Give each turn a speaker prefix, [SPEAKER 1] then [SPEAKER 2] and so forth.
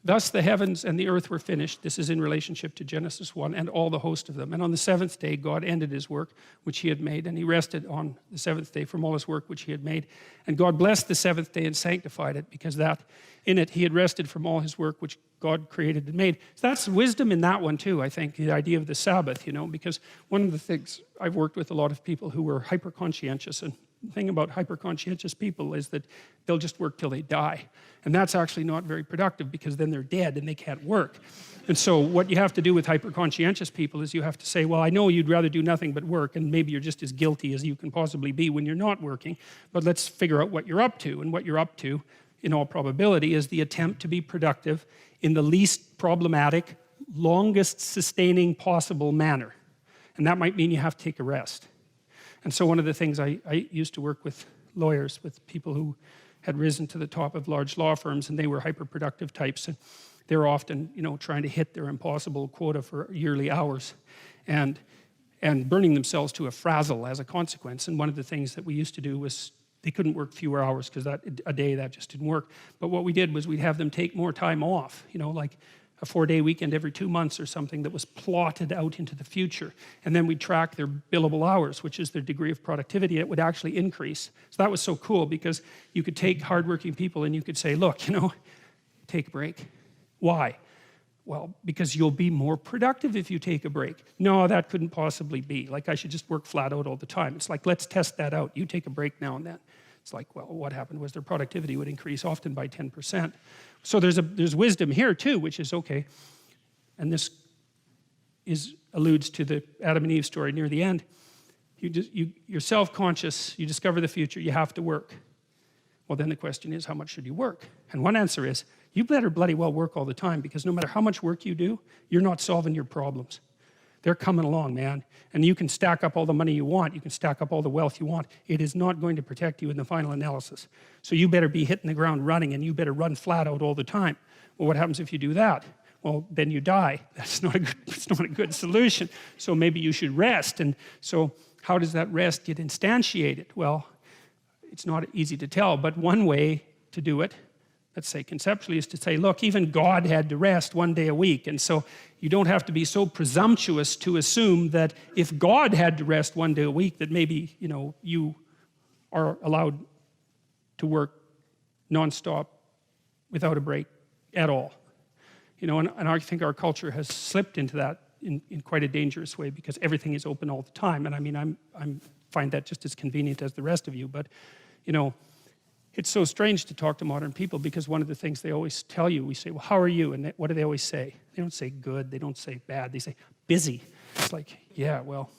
[SPEAKER 1] Thus the heavens and the earth were finished. This is in relationship to Genesis 1, and all the host of them. And on the seventh day, God ended his work, which he had made, and he rested on the seventh day from all his work, which he had made. And God blessed the seventh day and sanctified it, because that in it he had rested from all his work, which God created and made. So that's wisdom in that one too, I think, the idea of the Sabbath, because one of the things, I've worked with a lot of people who were hyper-conscientious, and the thing about hyper-conscientious people is that they'll just work till they die. And that's actually not very productive, because then they're dead and they can't work. And so what you have to do with hyper-conscientious people is you have to say, well, I know you'd rather do nothing but work, and maybe you're just as guilty as you can possibly be when you're not working, but let's figure out what you're up to. And what you're up to, in all probability, is the attempt to be productive in the least problematic, longest sustaining possible manner. And that might mean you have to take a rest. And so one of the things I used to work with lawyers, with people who had risen to the top of large law firms, and they were hyper-productive types, and they're often, trying to hit their impossible quota for yearly hours, and burning themselves to a frazzle as a consequence. And one of the things that we used to do was, they couldn't work fewer hours, because a day that just didn't work. But what we did was we'd have them take more time off, like a 4-day weekend every 2 months or something that was plotted out into the future. And then we'd track their billable hours, which is their degree of productivity. It would actually increase. So that was so cool, because you could take hardworking people and you could say, look, take a break. Why? Well, because you'll be more productive if you take a break. No, that couldn't possibly be. Like, I should just work flat out all the time. It's like, let's test that out. You take a break now and then. It's like, well, what happened was their productivity would increase, often by 10%. So there's wisdom here too, which is okay. And this alludes to the Adam and Eve story near the end. You're self-conscious, you discover the future, you have to work. Well, then the question is, how much should you work? And one answer is, you better bloody well work all the time, because no matter how much work you do, you're not solving your problems. They're coming along, man. And you can stack up all the money you want, you can stack up all the wealth you want. It is not going to protect you in the final analysis. So you better be hitting the ground running, and you better run flat out all the time. Well, what happens if you do that? Well, then you die. It's not a good solution. So maybe you should rest. And so how does that rest get instantiated? Well, it's not easy to tell, but one way to do it, let's say conceptually, is to say, look, even God had to rest 1 day a week. And so you don't have to be so presumptuous to assume that if God had to rest 1 day a week, that maybe, you are allowed to work nonstop without a break at all. And I think our culture has slipped into that in quite a dangerous way, because everything is open all the time. And I mean, I find that just as convenient as the rest of you, but, it's so strange to talk to modern people, because one of the things they always tell you, we say, well, how are you? And what do they always say? They don't say good, they don't say bad, they say busy. It's like, yeah, well,